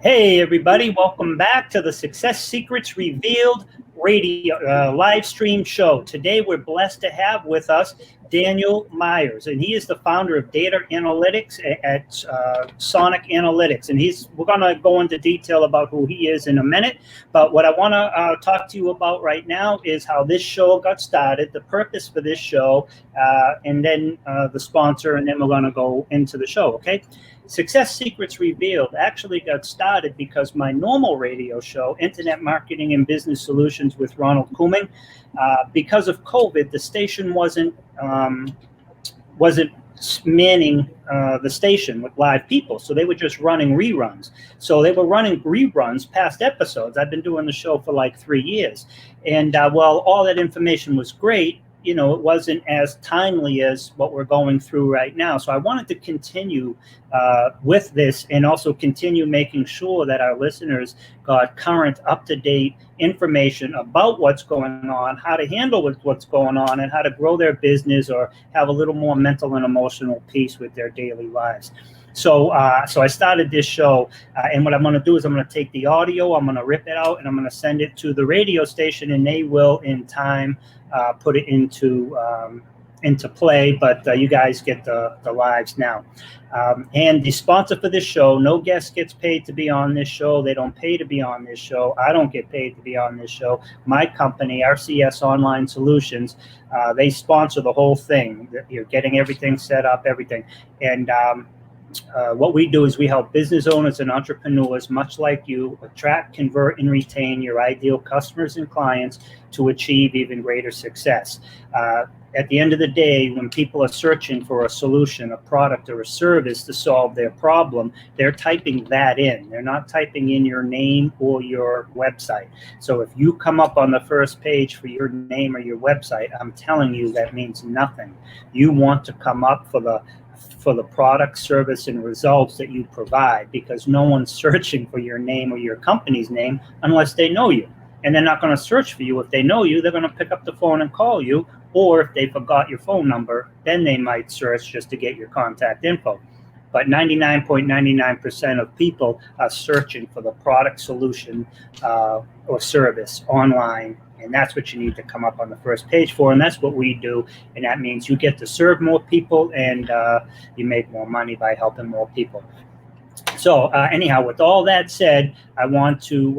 Hey, everybody, welcome back to the Success Secrets Revealed radio live stream show. Today, we're blessed to have with us Daniel Myers, and he is the founder of data analytics at Sonic Analytics. And we're going to go into detail about who he is in a minute. But what I want to talk to you about right now is how this show got started, the purpose for this show, and then the sponsor, and then we're going to go into the show, okay? Success Secrets Revealed actually got started because my normal radio show, Internet Marketing and Business Solutions with Ronald Couming, because of COVID, the station wasn't manning the station with live people. So they were just running reruns. So they were running reruns past episodes. I've been doing the show for like 3 years. And while all that information was great, you know, it wasn't as timely as what we're going through right now. So I wanted to continue with this and also continue making sure that our listeners got current, up-to-date information about what's going on, how to handle what's going on, and how to grow their business or have a little more mental and emotional peace with their daily lives. So I started this show, and what I'm going to do is I'm going to take the audio, I'm going to rip it out, and I'm going to send it to the radio station, and they will, in time, put it into play. But you guys get the lives now. And the sponsor for this show, no guest gets paid to be on this show. They don't pay to be on this show. I don't get paid to be on this show. My company, RCS Online Solutions, they sponsor the whole thing. You're getting everything set up, everything. And what we do is we help business owners and entrepreneurs, much like you, attract, convert, and retain your ideal customers and clients to achieve even greater success. At the end of the day, when people are searching for a solution, a product, or a service to solve their problem, they're typing that in. They're not typing in your name or your website. So if you come up on the first page for your name or your website, I'm telling you that means nothing. You want to come up for the product, service, and results that you provide, because no one's searching for your name or your company's name unless they know you. And they're not going to search for you. If they know you, they're going to pick up the phone and call you. Or if they forgot your phone number, then they might search just to get your contact info. But 99.99% of people are searching for the product, solution, or service online. And that's what you need to come up on the first page for. And that's what we do. And that means you get to serve more people, and you make more money by helping more people. So anyhow, with all that said, I want to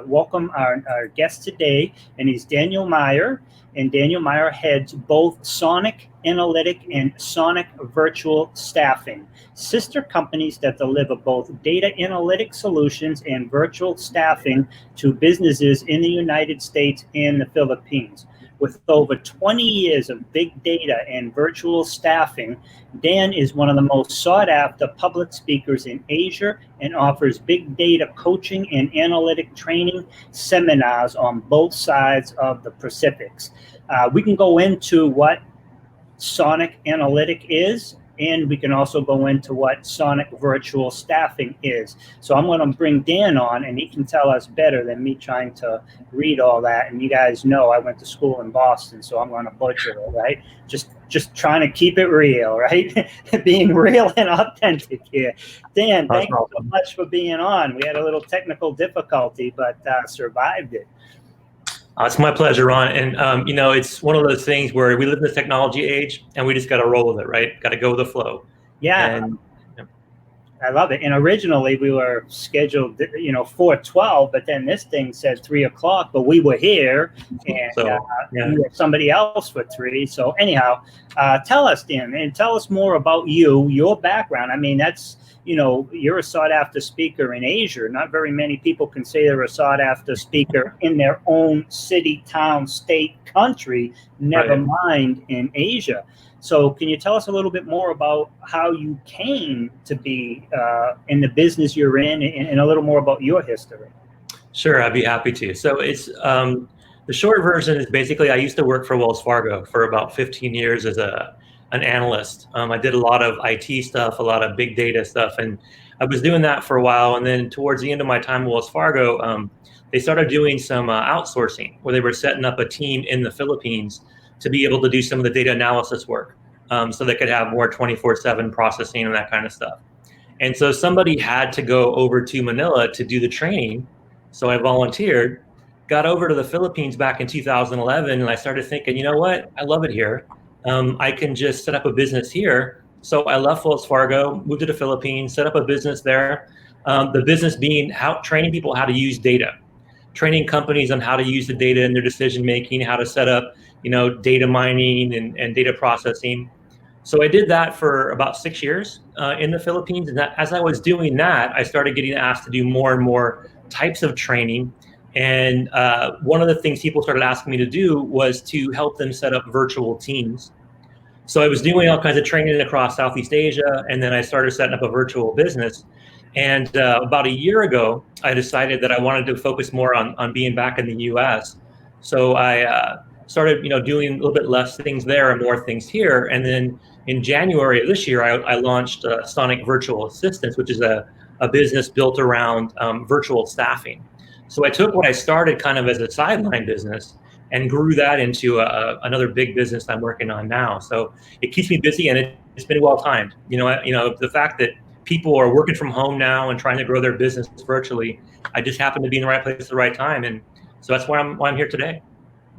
welcome our guest today, and he's Daniel Meyer. And Daniel Meyer heads both Sonic Analytic and Sonic Virtual Staffing, sister companies that deliver both data analytic solutions and virtual staffing to businesses in the United States and the Philippines. With over 20 years of big data and virtual staffing, Dan is one of the most sought-after public speakers in Asia and offers big data coaching and analytic training seminars on both sides of the Pacifics. We can go into what Sonic Analytic is, and we can also go into what Sonic Virtual Staffing is. So I'm going to bring Dan on, and he can tell us better than me trying to read all that. And you guys know I went to school in Boston, so I'm going to butcher it, right? Just trying to keep it real, right? Being real and authentic here. Dan, thank you so much for being on. We had a little technical difficulty, but survived it. It's my pleasure, Ron. And, you know, it's one of those things where we live in the technology age, and we just got to roll with it, right? Got to go with the flow. Yeah. And I love it. And originally we were scheduled, 4:12, but then this thing said 3 o'clock, but we were here, and we had somebody else for 3. So anyhow, tell us, Dan, and tell us more about you, your background. I mean, that's, you're a sought-after speaker in Asia. Not very many people can say they're a sought-after speaker in their own city, town, state, country, never mind in Asia. So can you tell us a little bit more about how you came to be in the business you're in, and a little more about your history? Sure, I'd be happy to. So it's the short version is basically I used to work for Wells Fargo for about 15 years as an analyst. I did a lot of IT stuff, a lot of big data stuff, and I was doing that for a while. And then towards the end of my time at Wells Fargo, they started doing some outsourcing, where they were setting up a team in the Philippines to be able to do some of the data analysis work, so they could have more 24/7 processing and that kind of stuff. And so somebody had to go over to Manila to do the training. So I volunteered, got over to the Philippines back in 2011, and I started thinking, you know what? I love it here. I can just set up a business here. So I left Wells Fargo, moved to the Philippines, set up a business there. The business being training people how to use data, training companies on how to use the data in their decision making, how to set up, data mining and data processing. So I did that for about 6 years in the Philippines. And as I was doing that, I started getting asked to do more and more types of training. And one of the things people started asking me to do was to help them set up virtual teams. So I was doing all kinds of training across Southeast Asia, and then I started setting up a virtual business. And about a year ago, I decided that I wanted to focus more on being back in the U.S. So I started, doing a little bit less things there and more things here. And then in January of this year, I launched Sonic Virtual Assistants, which is a business built around virtual staffing. So I took what I started kind of as a sideline business and grew that into another big business I'm working on now. So it keeps me busy, and it's been well timed. The fact that people are working from home now and trying to grow their business virtually, I just happen to be in the right place at the right time, and so that's why I'm here today.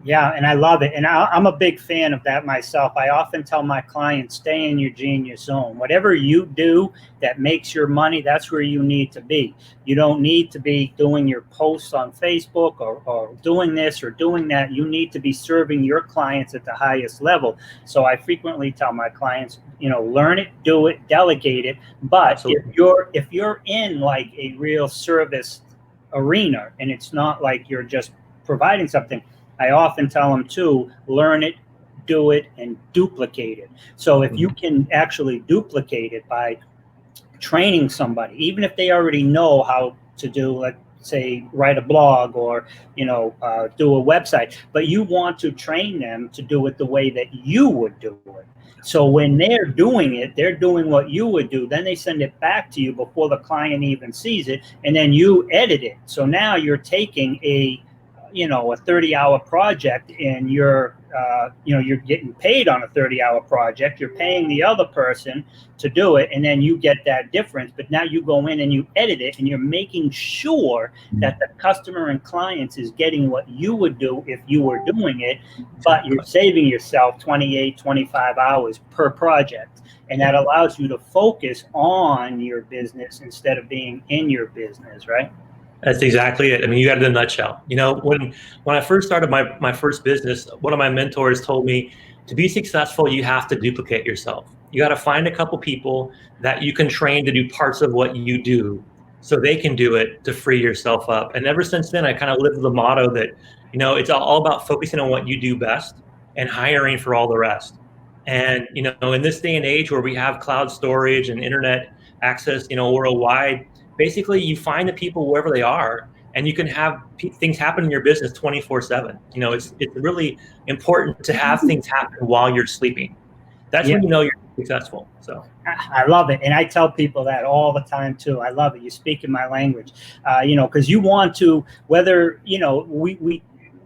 Yeah, and I love it. And I'm a big fan of that myself. I often tell my clients, stay in your genius zone. Whatever you do that makes your money, that's where you need to be. You don't need to be doing your posts on Facebook or doing this or doing that. You need to be serving your clients at the highest level. So I frequently tell my clients, learn it, do it, delegate it. But Absolutely. if you're in like a real service arena and it's not like you're just providing something, I often tell them to learn it, do it, and duplicate it. So if you can actually duplicate it by training somebody, even if they already know how to do, let's say, write a blog or, do a website, but you want to train them to do it the way that you would do it. So when they're doing it, they're doing what you would do. Then they send it back to you before the client even sees it, and then you edit it. So now you're taking a 30-hour project, and you're getting paid on a 30-hour project. You're paying the other person to do it, and then you get that difference. But now you go in and you edit it, and you're making sure that the customer and clients is getting what you would do if you were doing it, but you're saving yourself 28, 25 hours per project. And that allows you to focus on your business instead of being in your business, right? That's exactly it. I mean, you got it in a nutshell. When I first started my first business, one of my mentors told me, to be successful, you have to duplicate yourself. You got to find a couple people that you can train to do parts of what you do so they can do it to free yourself up. And ever since then, I kind of lived with the motto that, it's all about focusing on what you do best and hiring for all the rest. And, in this day and age where we have cloud storage and internet access, worldwide, basically you find the people wherever they are, and you can have things happen in your business 24/7. It's really important to have things happen while you're sleeping. That's when you're successful. So I love it. And I tell people that all the time too. I love it. You speak in my language, because you want to, whether,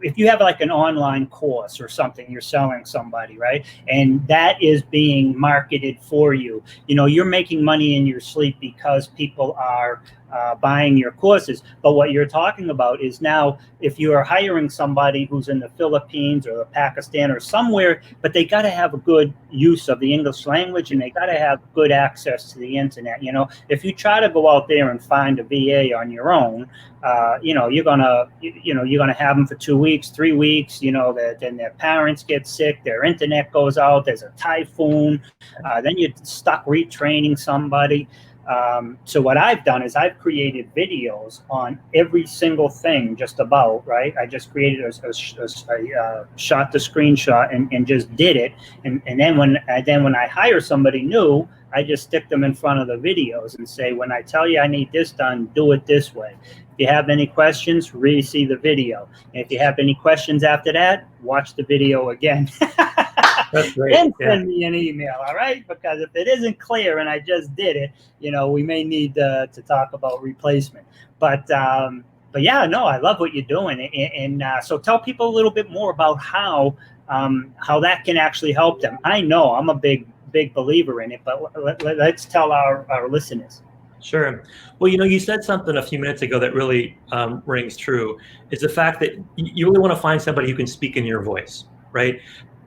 if you have like an online course or something, you're selling somebody, right? And that is being marketed for you. You're making money in your sleep because people are buying your courses. But what you're talking about is now, if you are hiring somebody who's in the Philippines or Pakistan or somewhere, but they got to have a good use of the English language, and they got to have good access to the internet. If you try to go out there and find a VA on your own, you're gonna have them for 2 weeks, 3 weeks. Then their parents get sick, their internet goes out, there's a typhoon, then you're stuck retraining somebody. So what I've done is I've created videos on every single thing, just about, right? I just created shot the screenshot and just did it. And then when I hire somebody new, I just stick them in front of the videos and say, when I tell you I need this done, do it this way. If you have any questions, re-see the video. And if you have any questions after that, watch the video again. That's great. Then send me an email, all right? Because if it isn't clear and I just did it, we may need to talk about replacement. But yeah, no, I love what you're doing. And so tell people a little bit more about how that can actually help them. I know I'm a big believer in it, but let's tell our listeners. Sure. Well, you said something a few minutes ago that really rings true. Is the fact that you really want to find somebody who can speak in your voice, right?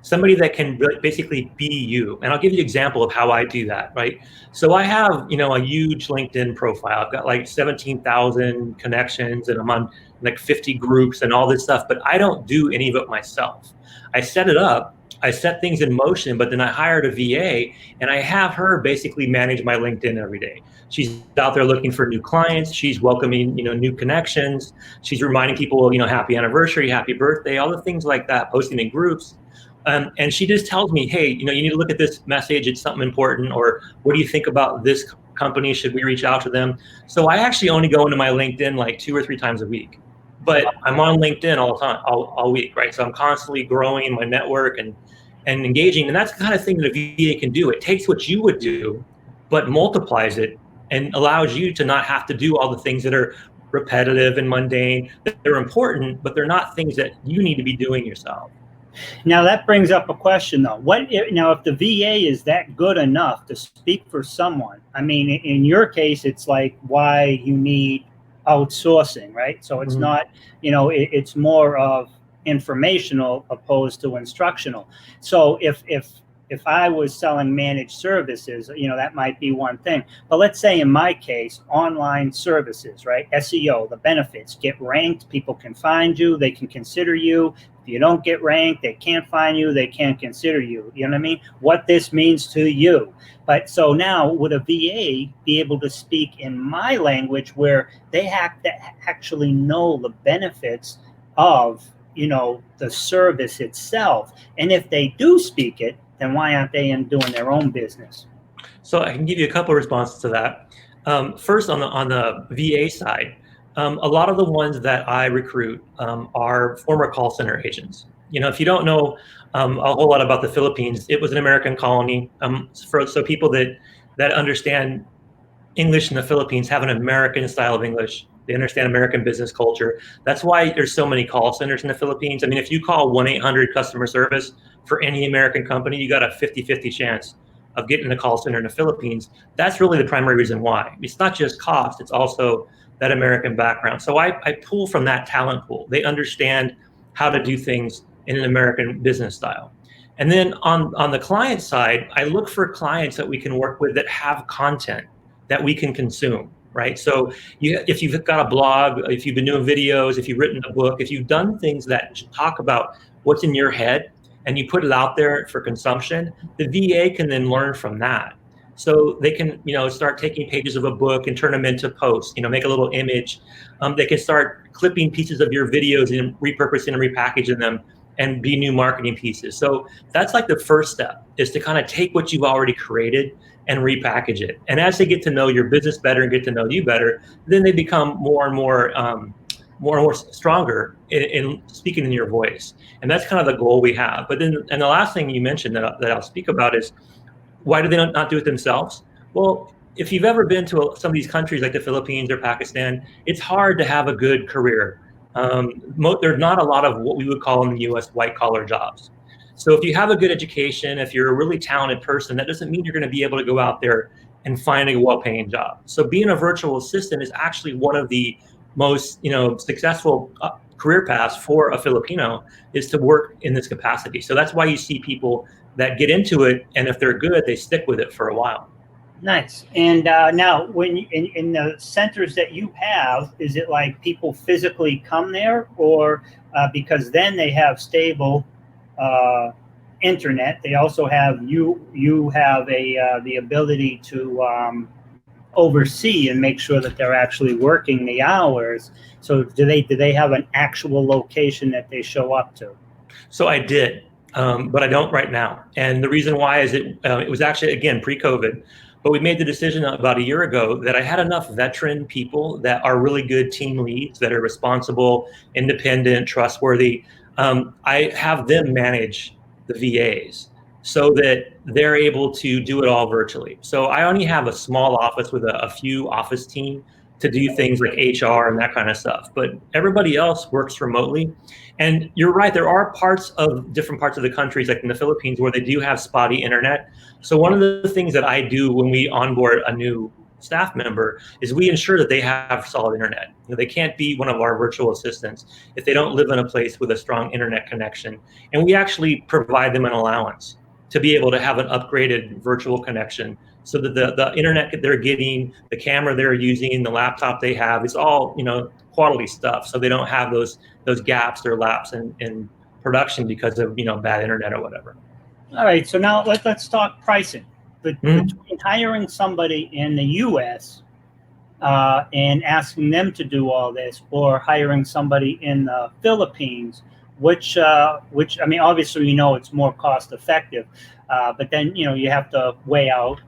Somebody that can basically be you. And I'll give you an example of how I do that, right? So I have, a huge LinkedIn profile. I've got like 17,000 connections, and I'm on like 50 groups and all this stuff, but I don't do any of it myself. I set it up. I set things in motion, but then I hired a VA and I have her basically manage my LinkedIn every day. She's out there looking for new clients. She's welcoming, new connections. She's reminding people, happy anniversary, happy birthday, all the things like that, posting in groups. And she just tells me, hey, you need to look at this message. It's something important. Or what do you think about this company? Should we reach out to them? So I actually only go into my LinkedIn like 2 or 3 times a week. But I'm on LinkedIn all the time, all week, right? So I'm constantly growing my network and engaging. And that's the kind of thing that a VA can do. It takes what you would do, but multiplies it and allows you to not have to do all the things that are repetitive and mundane. They're important, but they're not things that you need to be doing yourself. Now that brings up a question though. If the VA is that good enough to speak for someone? I mean, in your case, it's like why you need outsourcing, right? So it's not, it's more of informational opposed to instructional. So if I was selling managed services, that might be one thing. But let's say in my case, online services, right? SEO, the benefits, get ranked, people can find you, they can consider you. If you don't get ranked, they can't find you, they can't consider you. You know what I mean? What this means to you. But so now would a VA be able to speak in my language where they have to actually know the benefits of, the service itself? And if they do speak it, then why aren't they doing their own business? So I can give you a couple of responses to that. First, on the VA side, a lot of the ones that I recruit are former call center agents. If you don't know a whole lot about the Philippines, it was an American colony. So people that understand English in the Philippines have an American style of English. They understand American business culture. That's why there's so many call centers in the Philippines. I mean, if you call 1-800 customer service for any American company, you got a 50-50 chance of getting a call center in the Philippines. That's really the primary reason why. It's not just cost, it's also that American background. So I pull from that talent pool. They understand how to do things in an American business style. And then on the client side, I look for clients that we can work with that have content that we can consume, right? So if you've got a blog, if you've been doing videos, if you've written a book, if you've done things that talk about what's in your head and you put it out there for consumption, the VA can then learn from that. So they can, start taking pages of a book and turn them into posts, make a little image. They can start clipping pieces of your videos and repurposing and repackaging them and be new marketing pieces. So that's like the first step, is to kind of take what you've already created and repackage it. And as they get to know your business better and get to know you better, then they become more and more stronger in speaking in your voice. And that's kind of the goal we have. But then, and the last thing you mentioned that I'll speak about is, why do they not do it themselves? Well, if you've ever been to some of these countries like the Philippines or Pakistan, it's hard to have a good career. There's not a lot of what we would call in the US white collar jobs. So if you have a good education, if you're a really talented person, that doesn't mean you're going to be able to go out there and find a well-paying job. So being a virtual assistant is actually one of the most, successful career paths for a Filipino, is to work in this capacity. So that's why you see people that get into it, and if they're good, they stick with it for a while. Nice. And now, when in the centers that you have, is it like people physically come there, or because then they have stable internet, they also have you have the ability to oversee and make sure that they're actually working the hours. So do they have an actual location that they show up to? So I did, but I don't right now. And the reason why is it was actually, again, pre-COVID. But we made the decision about a year ago that I had enough veteran people that are really good team leads, that are responsible, independent, trustworthy. I have them manage the VAs so that they're able to do it all virtually. So I only have a small office with a few office team to do things like HR and that kind of stuff. But everybody else works remotely. And you're right, there are different parts of the countries, like in the Philippines, where they do have spotty internet. So one of the things that I do when we onboard a new staff member is we ensure that they have solid internet. They can't be one of our virtual assistants if they don't live in a place with a strong internet connection. And we actually provide them an allowance to be able to have an upgraded virtual connection so that the internet that they're getting, the camera they're using, the laptop they have, is all quality stuff. So they don't have those gaps or laps in production because of bad internet or whatever. All right, so now let's talk pricing. Between hiring somebody in the U.S. And asking them to do all this, or hiring somebody in the Philippines, which I mean, obviously it's more cost effective, but then you have to weigh out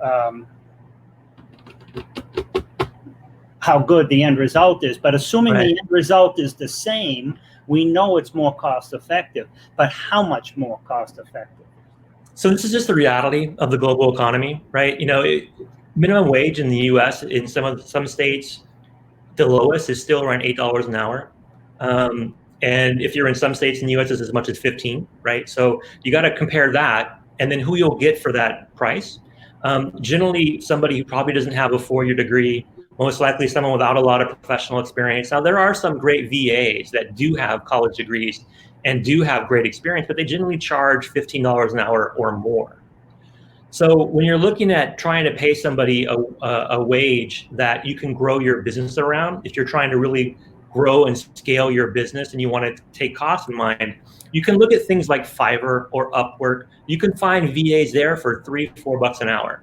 how good the end result is. But assuming the end result is the same, we know it's more cost effective. But how much more cost effective? So this is just the reality of the global economy, right? Minimum wage in the U.S. in some states, the lowest is still around $8 an hour, and if you're in some states in the U.S., it's as much as 15, right? So you got to compare that, and then who you'll get for that price. Generally, somebody who probably doesn't have a 4-year degree, most likely someone without a lot of professional experience. Now, there are some great VAs that do have college degrees and do have great experience, but they generally charge $15 an hour or more. So when you're looking at trying to pay somebody a wage that you can grow your business around, if you're trying to really grow and scale your business and you want to take costs in mind, you can look at things like Fiverr or Upwork. You can find VAs there for $3-4 an hour,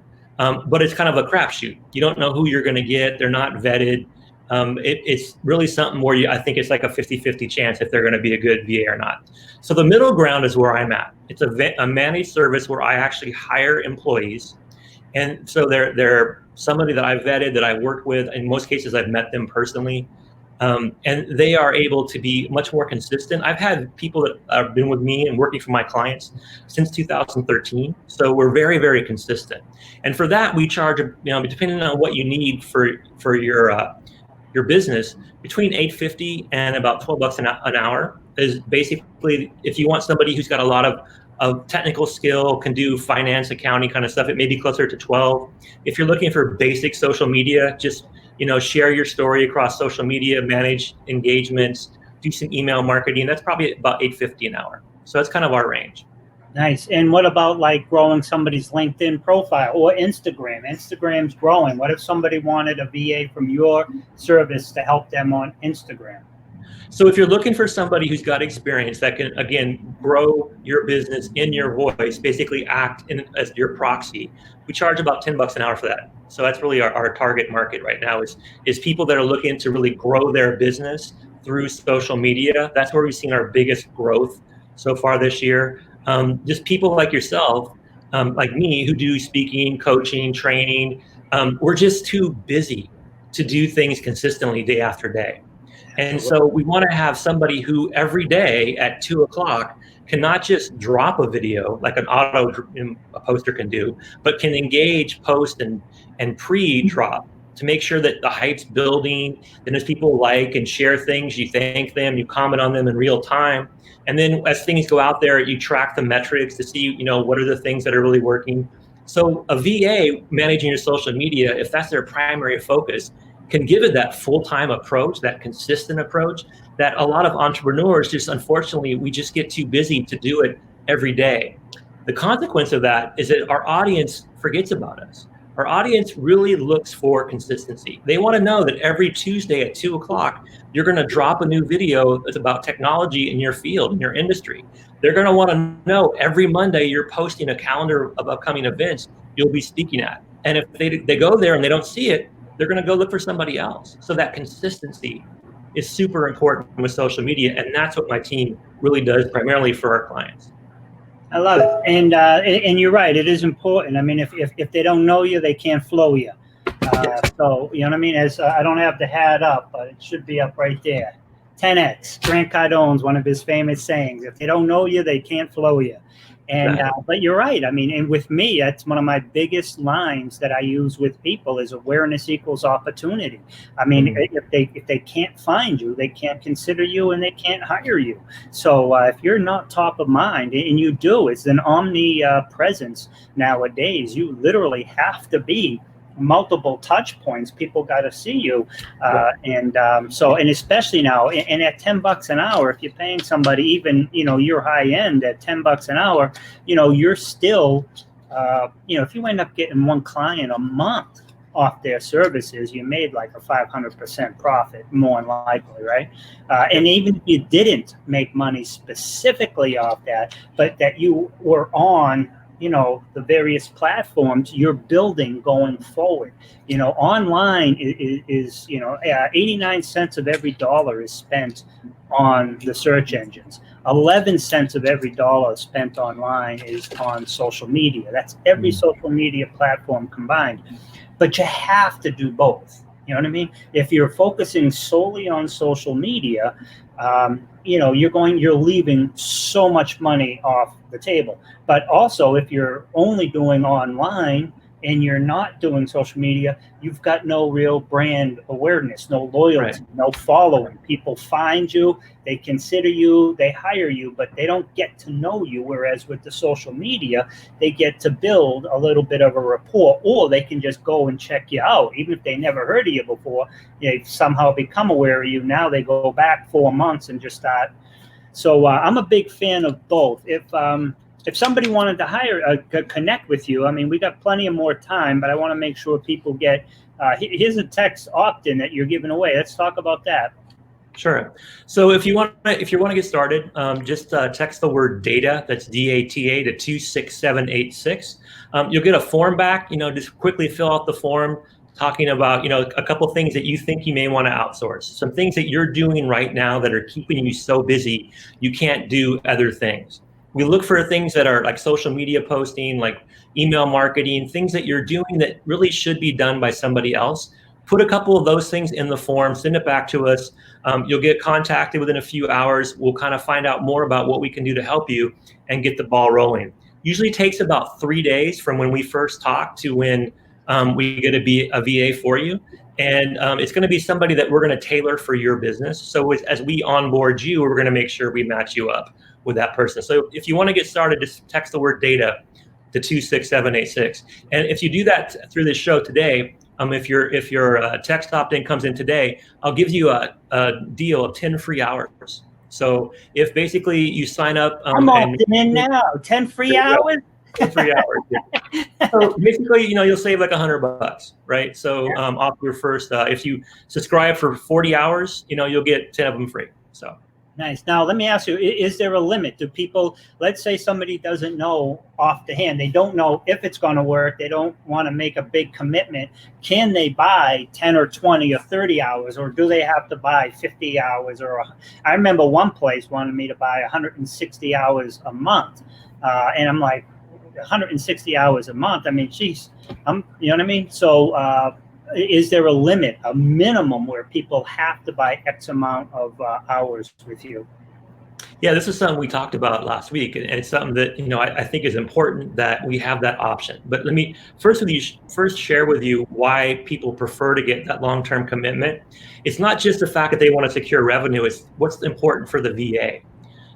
but it's kind of a crapshoot. You don't know who you're going to get. They're not vetted. It's really something where I think it's like a 50-50 chance if they're going to be a good VA or not. So the middle ground is where I'm at. It's a managed service where I actually hire employees. And so they're somebody that I've vetted, that I've worked with. In most cases, I've met them personally. And they are able to be much more consistent. I've had people that have been with me and working for my clients since 2013. So we're very, very consistent. And for that, we charge, depending on what you need for your business, between $8.50 and about $12 an hour is basically, if you want somebody who's got a lot of technical skill, can do finance, accounting kind of stuff, it may be closer to $12. If you're looking for basic social media, just share your story across social media, manage engagements, do some email marketing, that's probably about $8.50 an hour. So that's kind of our range. Nice. And what about like growing somebody's LinkedIn profile or Instagram? Instagram's growing. What if somebody wanted a VA from your service to help them on Instagram? So if you're looking for somebody who's got experience that can, again, grow your business in your voice, basically act as your proxy, we charge about $10 an hour for that. So that's really our target market right now is people that are looking to really grow their business through social media. That's where we've seen our biggest growth so far this year. Just people like yourself, like me, who do speaking, coaching, training. We're just too busy to do things consistently day after day. And so we want to have somebody who every day at 2:00 can not just drop a video like an auto poster can do, but can engage, post, and pre-drop to make sure that the hype's building. Then as people like and share things, you thank them, you comment on them in real time. And then as things go out there, you track the metrics to see, what are the things that are really working. So a VA managing your social media, if that's their primary focus, can give it that full-time approach, that consistent approach that a lot of entrepreneurs just, unfortunately, we just get too busy to do it every day. The consequence of that is that our audience forgets about us. Our audience really looks for consistency. They want to know that every Tuesday at 2:00, you're going to drop a new video that's about technology in your field, in your industry. They're going to want to know every Monday you're posting a calendar of upcoming events you'll be speaking at. And if they go there and they don't see it, they're going to go look for somebody else. So that consistency is super important with social media. And that's what my team really does primarily for our clients. I love it. And you're right. It is important. I mean, if they don't know you, they can't flow you. Yes. So, you know what I mean? As I don't have the hat up, but it should be up right there. 10X, Grant Cardone's one of his famous sayings. If they don't know you, they can't flow you. And but you're right. I mean, and with me, that's one of my biggest lines that I use with people is awareness equals opportunity. I mean, if they can't find you, they can't consider you, and they can't hire you. So if you're not top of mind, and you do, it's an omnipresence nowadays. You literally have to be multiple touch points. People got to see you. And especially now, and at $10 an hour, if you're paying somebody, even, you're high end at $10 an hour, you're still, if you end up getting one client a month off their services, you made like a 500% profit, more than likely, right? And even if you didn't make money specifically off that, but that you were on, the various platforms you're building going forward. Online is 89 cents of every dollar is spent on the search engines. 11 cents of every dollar spent online is on social media. That's every social media platform combined. But you have to do both. You know what I mean? If you're focusing solely on social media, you're leaving so much money off the table. But also, if you're only doing online and you're not doing social media, you've got no real brand awareness, no loyalty, no following. People find you, they consider you, they hire you, but they don't get to know you. Whereas with the social media, they get to build a little bit of a rapport, or they can just go and check you out. Even if they never heard of you before, they've somehow become aware of you. Now they go back 4 months and just start. So I'm a big fan of both. If somebody wanted to connect with you, I mean, we got plenty of more time, but I want to make sure people get, here's a text opt-in that you're giving away. Let's talk about that. Sure. So if you want to get started, just text the word data, that's DATA, to 26786. You'll get a form back. Just quickly fill out the form talking about, a couple things that you think you may want to outsource, some things that you're doing right now that are keeping you so busy you can't do other things. We look for things that are like social media posting, like email marketing, things that you're doing that really should be done by somebody else. Put a couple of those things in the form, send it back to us. You'll get contacted within a few hours. We'll kind of find out more about what we can do to help you and get the ball rolling. Usually takes about 3 days from when we first talk to when we get a VA for you. And it's going to be somebody that we're going to tailor for your business. So as we onboard you, we're going to make sure we match you up with that person. So if you want to get started, just text the word data to 26786. And if you do that through this show today, if your text opt-in comes in today, I'll give you a deal of 10 free hours. So if basically you sign up, I'm opting in now. 10 free hours. 10 free hours. Yeah. So basically, you'll save like $100, right? So off your first, if you subscribe for 40 hours, you'll get 10 of them free. So. Nice. Now, let me ask you, is there a limit? Do people, let's say somebody doesn't know off the hand, they don't know if it's going to work, they don't want to make a big commitment. Can they buy 10 or 20 or 30 hours, or do they have to buy 50 hours? I remember one place wanted me to buy 160 hours a month. And I'm like, 160 hours a month? I mean, geez, you know what I mean? So, is there a limit, a minimum where people have to buy X amount of hours with you? Yeah, this is something we talked about last week, and it's something that I think is important that we have that option. But let me first share with you why people prefer to get that long-term commitment. It's not just the fact that they want to secure revenue; it's what's important for the VA.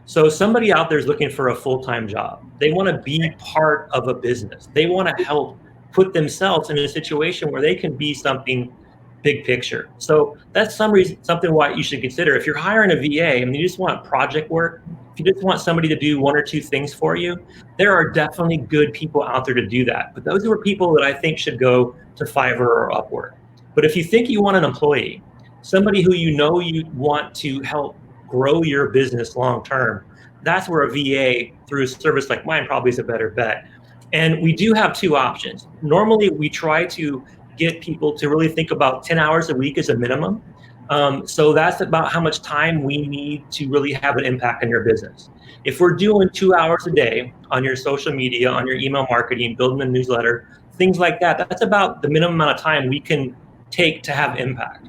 So somebody out there is looking for a full-time job. They want to be part of a business. They want to help put themselves in a situation where they can be something big picture. So that's something why you should consider. If you're hiring a VA and you just want project work, if you just want somebody to do 1 or 2 things for you, there are definitely good people out there to do that. But those are people that I think should go to Fiverr or Upwork. But if you think you want an employee, somebody who you want to help grow your business long term, that's where a VA through a service like mine probably is a better bet. And we do have 2 options. Normally, we try to get people to really think about 10 hours a week as a minimum. So that's about how much time we need to really have an impact on your business. If we're doing 2 hours a day on your social media, on your email marketing, building a newsletter, things like that, that's about the minimum amount of time we can take to have impact.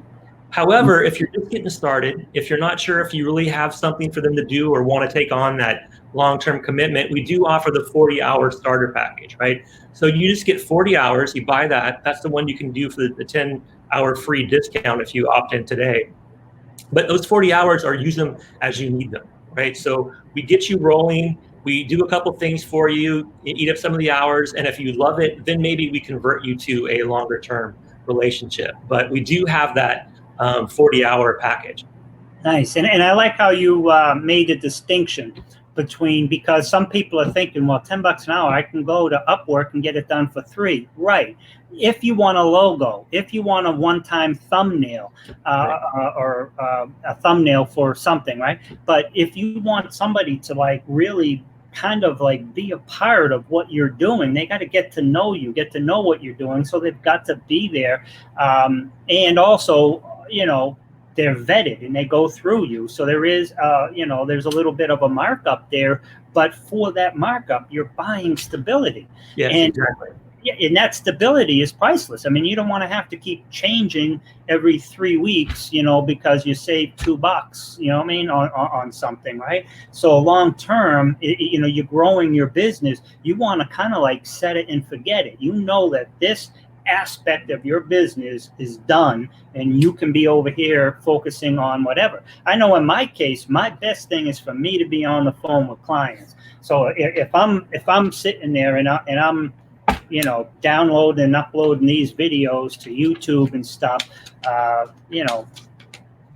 However, if you're just getting started, if you're not sure if you really have something for them to do or want to take on that long-term commitment, we do offer the 40-hour starter package, right? So you just get 40 hours, you buy that. That's the one you can do for the 10-hour free discount if you opt in today. But those 40 hours use them as you need them, right? So we get you rolling. We do a couple things for you, eat up some of the hours, and if you love it, then maybe we convert you to a longer term relationship. But we do have that 40-hour package. Nice. And I like how you made a distinction between, because some people are thinking, well, $10 an hour, I can go to Upwork and get it done for $3. Right. If you want a logo, if you want a one-time thumbnail or a thumbnail for something, right? But if you want somebody to like really kind of like be a part of what you're doing, they got to get to know you, get to know what you're doing. So they've got to be there. And also, you know, they're vetted and they go through you. So there is, you know, there's a little bit of a markup there, but for that markup, you're buying stability. Yes, and, exactly. Yeah, and that stability is priceless. I mean, you don't want to have to keep changing every 3 weeks, you know, because you save $2, you know what I mean, on something, right? So long term, you know, you're growing your business. You want to kind of like set it and forget it. You know that this aspect of your business is done and you can be over here focusing on whatever. I know in my case, my best thing is for me to be on the phone with clients. So if I'm sitting there and I'm you know, downloading and uploading these videos to YouTube and stuff, you know,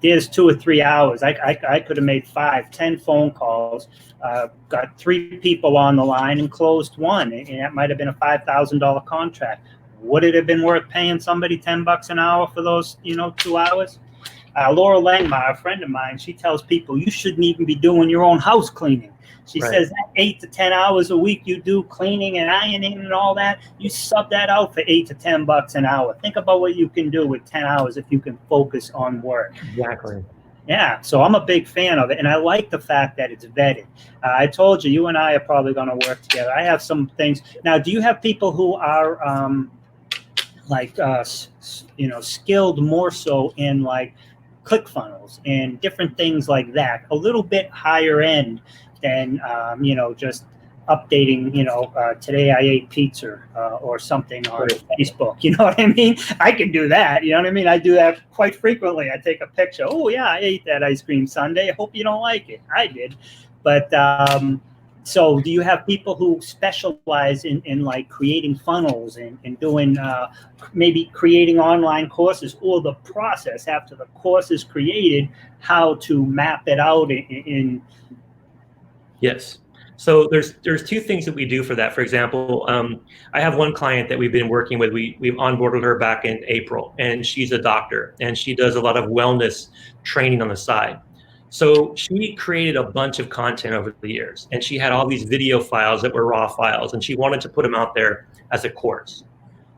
there's 2 or 3 hours. I could have made 5, 10 phone calls, got 3 people on the line and closed one, and that might have been a $5,000 contract. Would it have been worth paying somebody $10 an hour for those, you know, 2 hours? Laura Langmeyer, a friend of mine, she tells people you shouldn't even be doing your own house cleaning. She says that 8 to 10 hours a week you do cleaning and ironing and all that, you sub that out for $8 to $10 an hour. Think about what you can do with 10 hours if you can focus on work. Exactly. Yeah, so I'm a big fan of it, and I like the fact that it's vetted. I told you, you and I are probably going to work together. I have some things. Now, do you have people who are you know, skilled more so in like ClickFunnels and different things like that, a little bit higher end than, you know, just updating, you know, today I ate pizza or something on Facebook. You know what I mean? I can do that. You know what I mean? I do that quite frequently. I take a picture. Oh, yeah, I ate that ice cream sundae. I hope you don't like it. I did. But so do you have people who specialize in like creating funnels and doing maybe creating online courses, or the process after the course is created, how to map it out in Yes. So there's 2 things that we do for that. For example, I have one client that we've been working with. We've onboarded her back in April, and she's a doctor, and she does a lot of wellness training on the side. So she created a bunch of content over the years, and she had all these video files that were raw files, and she wanted to put them out there as a course.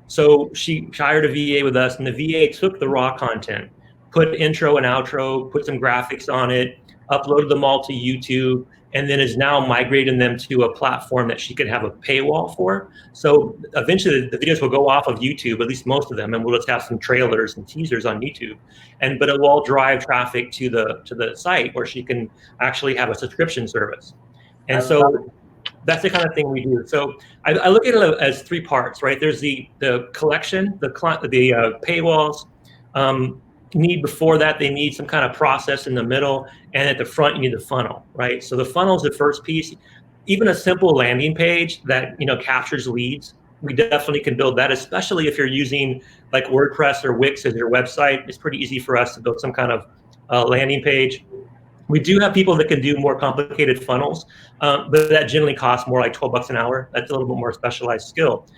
So she hired a VA with us, and the VA took the raw content, put intro and outro, put some graphics on it, uploaded them all to YouTube, and then is now migrating them to a platform that she could have a paywall for. So eventually the videos will go off of YouTube, at least most of them, and we'll just have some trailers and teasers on YouTube. But it will all drive traffic to the site where she can actually have a subscription service. And so that's the kind of thing we do. So I look at it as 3 parts, right? There's the collection, the paywalls. Before that, they need some kind of process in the middle, and at the front you need the funnel, right? So the funnel is the first piece. Even a simple landing page that, you know, captures leads, we definitely can build that, especially if you're using like WordPress or Wix as your website. It's pretty easy for us to build some kind of landing page. We do have people that can do more complicated funnels, but that generally costs more like $12 an hour. That's a little bit more specialized skill.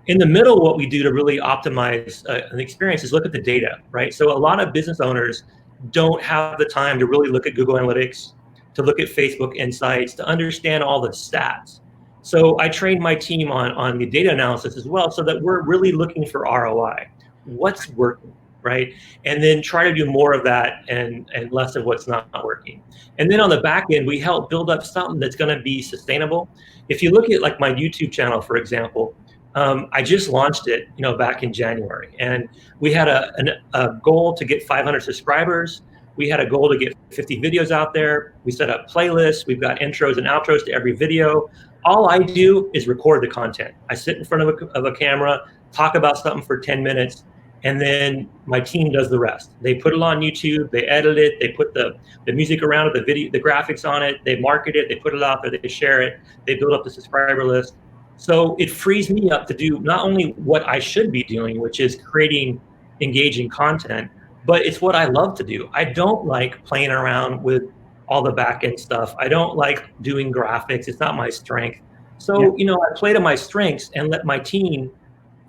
In the middle, what we do to really optimize an experience is look at the data, right? So a lot of business owners don't have the time to really look at Google Analytics, to look at Facebook Insights, to understand all the stats. So I train my team on the data analysis as well, so that we're really looking for ROI. What's working, right? And then try to do more of that and less of what's not working. And then on the back end, we help build up something that's going to be sustainable. If you look at like my YouTube channel, for example, I just launched it, you know, back in January, and we had a goal to get 500 subscribers. We had a goal to get 50 videos out there. We set up playlists. We've got intros and outros to every video. All I do is record the content. I sit in front of a camera, talk about something for 10 minutes, and then my team does the rest. They put it on YouTube, they edit it, they put the music around it, the video, the graphics on it, they market it, they put it out there, they share it, they build up the subscriber list. So it frees me up to do not only what I should be doing, which is creating engaging content, but it's what I love to do. I don't like playing around with all the back end stuff. I don't like doing graphics. It's not my strength. So, I play to my strengths and let my team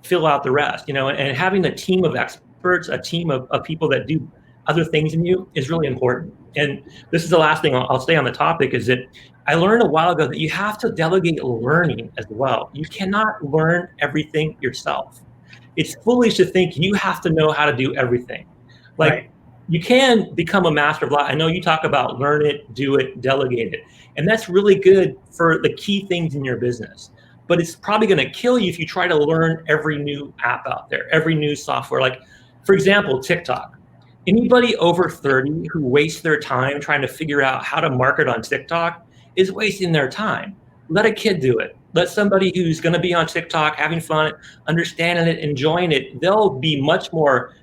fill out the rest, and having a team of experts, a team of people that do other things in you is really important. And this is the last thing I'll say on the topic is that I learned a while ago that you have to delegate learning as well. You cannot learn everything yourself. It's foolish to think you have to know how to do everything. Like, right. You can become a master of law. I know you talk about learn it, do it, delegate it. And that's really good for the key things in your business. But it's probably going to kill you if you try to learn every new app out there, every new software. Like, for example, TikTok. Anybody over 30 who wastes their time trying to figure out how to market on TikTok is wasting their time. Let a kid do it. Let somebody who's going to be on TikTok, having fun, understanding it, enjoying it, they'll be much more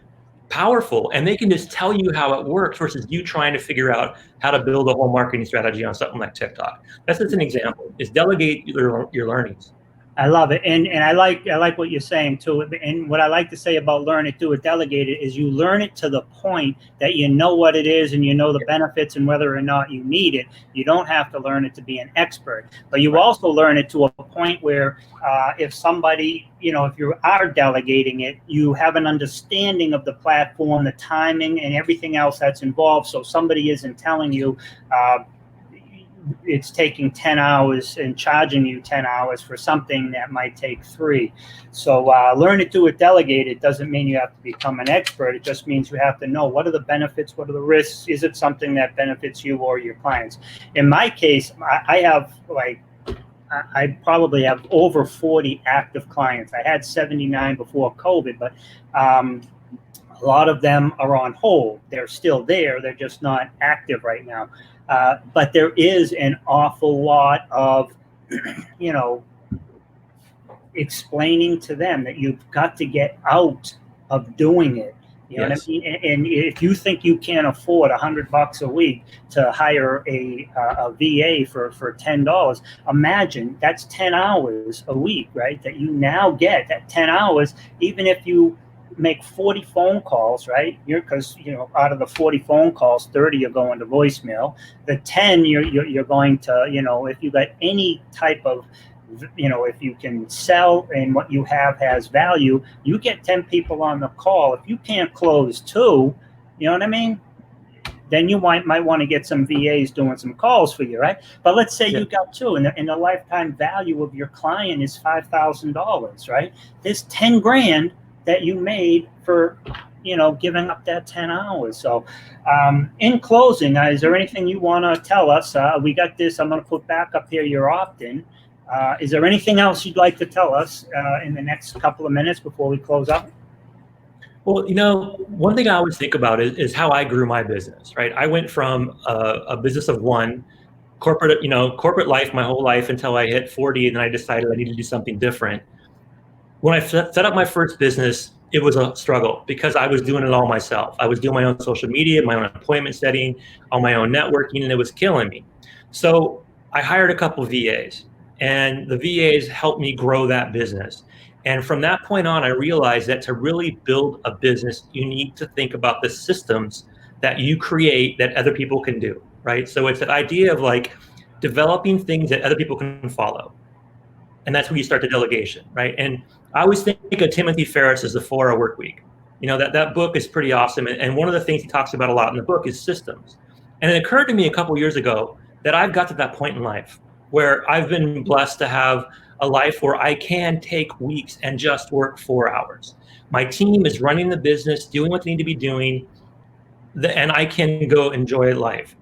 powerful, and they can just tell you how it works versus you trying to figure out how to build a whole marketing strategy on something like TikTok. That's just an example. Is delegate your learnings. I love it, and I like what you're saying too. And what I like to say about learn it, do it, delegate it is you learn it to the point that you know what it is and you know the benefits and whether or not you need it. You don't have to learn it to be an expert, but you also learn it to a point where if somebody, if you are delegating it, you have an understanding of the platform, the timing, and everything else that's involved. So somebody isn't telling you it's taking 10 hours and charging you 10 hours for something that might take 3. So learn it, do it, delegate it doesn't mean you have to become an expert. It just means you have to know what are the benefits, what are the risks, is it something that benefits you or your clients. In my case, I probably have over 40 active clients. I had 79 before COVID, but a lot of them are on hold. They're still there. They're just not active right now. But there is an awful lot of, explaining to them that you've got to get out of doing it. You know what I mean? And if you think you can't afford $100 a week to hire a VA for $10, imagine that's 10 hours a week, right? That you now get that 10 hours, even if you make 40 phone calls, right? Because out of the 40 phone calls, 30 are going to voicemail. The 10 you're going to, if you got any type of, if you can sell and what you have has value, you get 10 people on the call. If you can't close 2, you know what I mean? Then you might want to get some VAs doing some calls for you, right? But let's say you got 2 and the lifetime value of your client is $5,000, right? There's 10 grand that you made for, giving up that 10 hours. So in closing, is there anything you want to tell us? We got this, I'm going to put back up here your opt-in. Is there anything else you'd like to tell us in the next couple of minutes before we close up? Well, one thing I always think about is how I grew my business, right? I went from a business of one, corporate life my whole life until I hit 40, and then I decided I needed to do something different. When I set up my first business, it was a struggle because I was doing it all myself. I was doing my own social media, my own appointment setting, all my own networking, and it was killing me. So I hired a couple of VAs, and the VAs helped me grow that business. And from that point on, I realized that to really build a business, you need to think about the systems that you create that other people can do, right? So it's that idea of like developing things that other people can follow. And that's where you start the delegation, right? And I always think of Timothy Ferriss as the 4-hour work week. That book is pretty awesome. And one of the things he talks about a lot in the book is systems. And it occurred to me a couple years ago that I've got to that point in life where I've been blessed to have a life where I can take weeks and just work 4 hours. My team is running the business, doing what they need to be doing, and I can go enjoy life.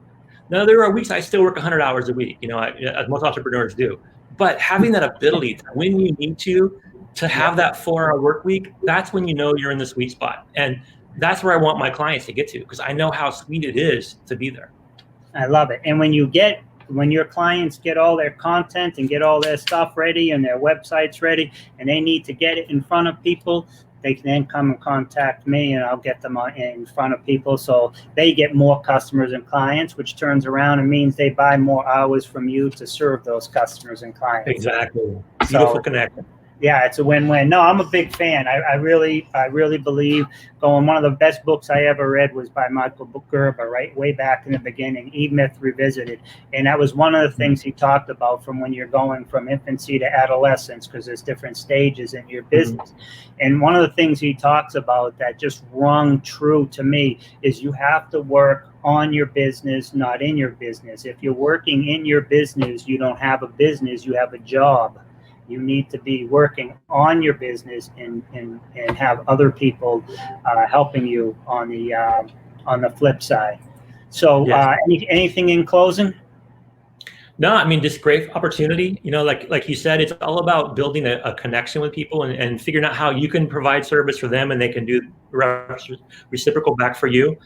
Now, there are weeks I still work 100 hours a week, as most entrepreneurs do. But having that ability to, when you need to have that 4-hour work week, that's when you're in the sweet spot. And that's where I want my clients to get to, because I know how sweet it is to be there. I love it. And when your clients get all their content and get all their stuff ready and their websites ready, and they need to get it in front of people, they can then come and contact me, and I'll get them in front of people, so they get more customers and clients, which turns around and means they buy more hours from you to serve those customers and clients. Exactly. Beautiful connection. Yeah, it's a win-win. No, I'm a big fan. I really believe one of the best books I ever read was by Michael Gerber, right, way back in the beginning, E-Myth Revisited. And that was one of the things he talked about from when you're going from infancy to adolescence, because there's different stages in your business. And one of the things he talks about that just rung true to me is you have to work on your business, not in your business. If you're working in your business, you don't have a business, you have a job. You need to be working on your business and have other people helping you on the flip side. So yes. Anything in closing? No, I mean, just great opportunity. You know, like you said, it's all about building a connection with people and figuring out how you can provide service for them and they can do reciprocal back for you.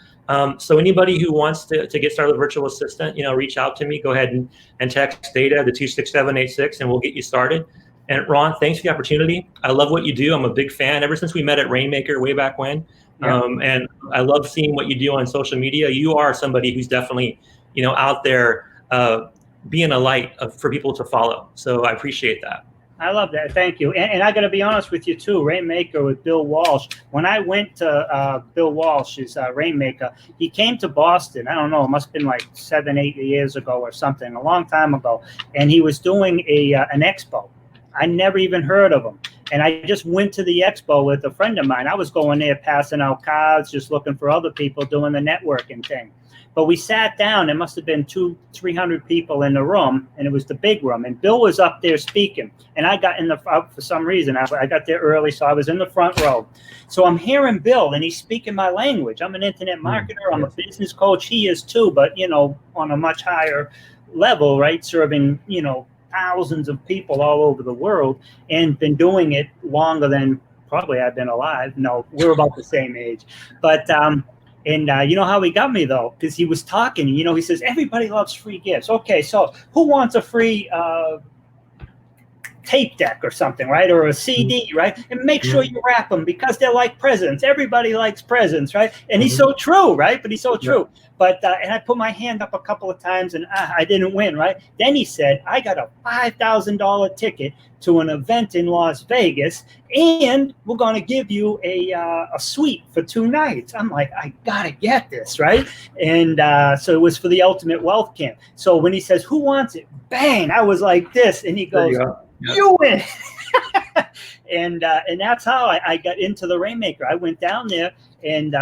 So anybody who wants to get started with a virtual assistant, reach out to me. Go ahead and text data to 26786 and we'll get you started. And Ron, thanks for the opportunity. I love what you do. I'm a big fan ever since we met at Rainmaker way back when. Yeah. And I love seeing what you do on social media. You are somebody who's definitely, out there being a light for people to follow. So I appreciate that. I love that. Thank you. And I got to be honest with you too, Rainmaker with Bill Walsh. When I went to Bill Walsh's Rainmaker, he came to Boston. I don't know, it must have been like 7-8 years ago or something, a long time ago. And he was doing an expo. I never even heard of him. And I just went to the expo with a friend of mine. I was going there passing out cards, just looking for other people doing the networking thing. But we sat down. There must have been 200-300 people in the room, and it was the big room. And Bill was up there speaking. And I got for some reason, I got there early, so I was in the front row. So I'm hearing Bill, and he's speaking my language. I'm an internet marketer. I'm a business coach. He is too, but, on a much higher level, right, serving, thousands of people all over the world, and been doing it longer than probably I've been alive. No, we're about the same age. But you know how he got me though? Because he was talking, he says, everybody loves free gifts. Okay, so who wants a free tape deck or something, right? Or a CD, right? And make sure you wrap them because they're like presents. Everybody likes presents, right? And he's so true, right? But he's so true. But and I put my hand up a couple of times and I didn't win, right? Then he said, I got a $5,000 ticket to an event in Las Vegas, and we're going to give you a suite for 2 nights. I'm like, I got to get this, right? And so it was for the Ultimate Wealth Camp. So when he says, who wants it? Bang, I was like this. And he goes, you win. And that's how I got into the Rainmaker. I went down there and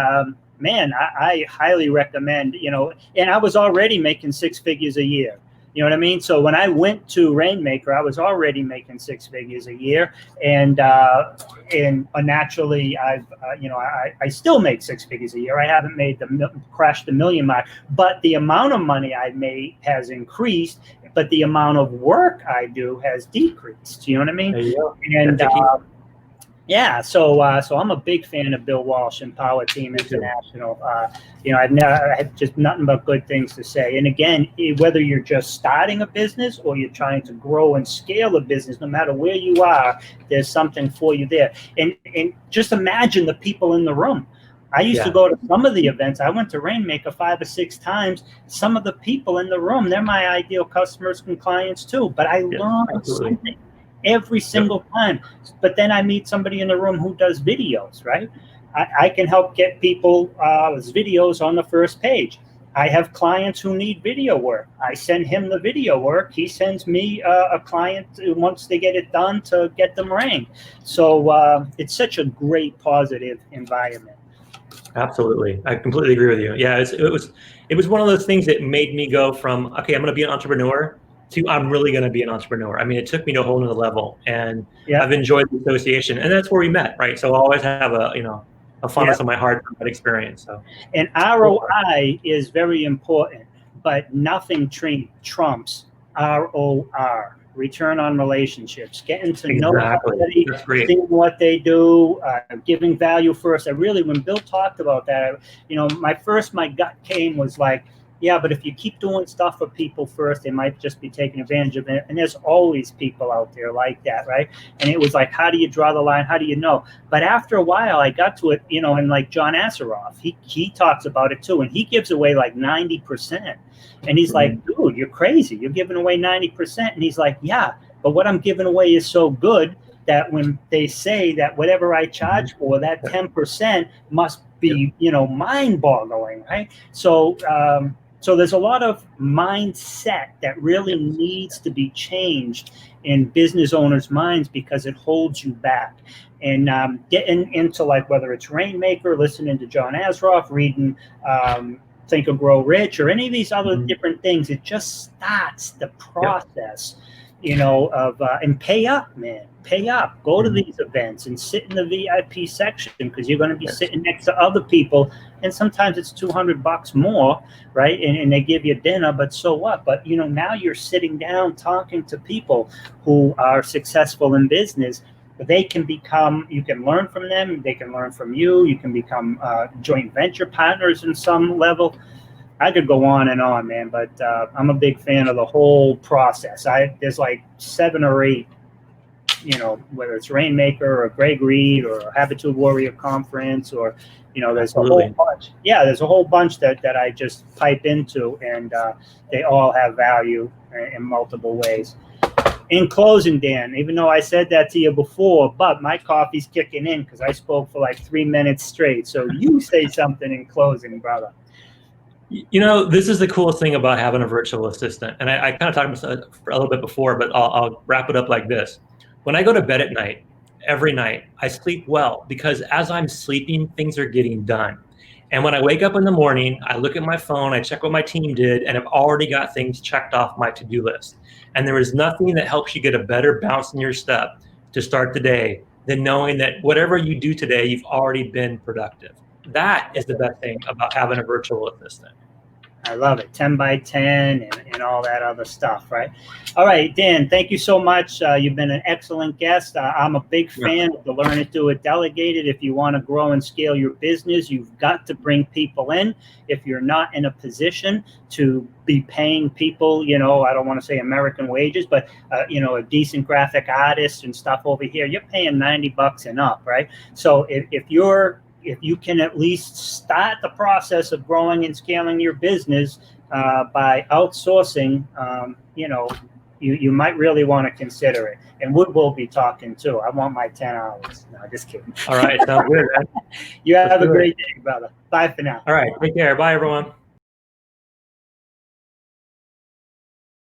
man, I highly recommend, and I was already making 6 figures a year. You know what I mean? So when I went to Rainmaker, I was already making 6 figures a year, and naturally, I still make 6 figures a year. I haven't crashed the million mark, but the amount of money I made has increased, but the amount of work I do has decreased. You know what I mean? There you go. And yeah, so I'm a big fan of Bill Walsh and Power Team International. I have just nothing but good things to say. And again, whether you're just starting a business or you're trying to grow and scale a business, no matter where you are, there's something for you there. And just imagine the people in the room. I used to go to some of the events. I went to Rainmaker 5 or 6 times. Some of the people in the room, they're my ideal customers and clients too. But I learned something every single time. But then I meet somebody in the room who does videos, right? I can help get people videos on the first page. I have clients who need video work. I send him the video work. He sends me a client once they get it done to get them ranked. So it's such a great positive environment. Absolutely. I completely agree with you. Yeah, it was one of those things that made me go from, okay, I'm going to be an entrepreneur to I'm really going to be an entrepreneur. I mean, it took me to a whole nother level, and I've enjoyed the association, and that's where we met, right? So I always have a fondness on my heart for that experience. So, and ROI is very important, but nothing trumps ROR. Return on relationships, getting to know somebody, seeing what they do, giving value first. When Bill talked about that, my gut came was like, Yeah, but if you keep doing stuff for people first, they might just be taking advantage of it. And there's always people out there like that, right? And it was like, how do you draw the line? How do you know? But after a while, I got to it, and like John Asseroff, he talks about it too, and he gives away like 90%. And he's like, dude, you're crazy. You're giving away 90%. And he's like, yeah, but what I'm giving away is so good that when they say that whatever I charge for, that 10% must be, mind-boggling, right? So, so there's a lot of mindset that really needs to be changed in business owners' minds because it holds you back. And getting into like whether it's Rainmaker, listening to John Asseroff, reading Think and Grow Rich, or any of these other different things, it just starts the process, and pay up, man. Pay up. Go to these events and sit in the VIP section because you're going to be sitting next to other people. And sometimes it's $200 more, right? And they give you dinner, but so what? But, now you're sitting down talking to people who are successful in business. They can become, you can learn from them. They can learn from you. You can become joint venture partners in some level. I could go on and on, man, but I'm a big fan of the whole process. There's like 7 or 8, whether it's Rainmaker or Greg Reed or Habitude Warrior Conference, or, there's a whole bunch. Yeah, there's a whole bunch that I just pipe into, and they all have value in multiple ways. In closing, Dan, even though I said that to you before, but my coffee's kicking in because I spoke for like 3 minutes straight. So you say something in closing, brother. This is the coolest thing about having a virtual assistant. And I kind of talked about it a little bit before, but I'll wrap it up like this. When I go to bed at night, every night, I sleep well because as I'm sleeping, things are getting done. And when I wake up in the morning, I look at my phone, I check what my team did, and I've already got things checked off my to-do list. And there is nothing that helps you get a better bounce in your step to start the day than knowing that whatever you do today, you've already been productive. That is the best thing about having a virtual assistant. I love it. 10 by 10 and all that other stuff, right? All right, Dan, thank you so much. You've been an excellent guest. I'm a big fan of the Learn It, Do It, Delegate It. If you want to grow and scale your business, you've got to bring people in. If you're not in a position to be paying people, I don't want to say American wages, but, a decent graphic artist and stuff over here, you're paying $90 and up, right? So if you can at least start the process of growing and scaling your business by outsourcing, you might really want to consider it. And Wood will be talking too. I want my 10 hours. No, just kidding. All right. Sounds good, man. You have a great day, brother. Bye for now. All right. Take care. Bye, everyone.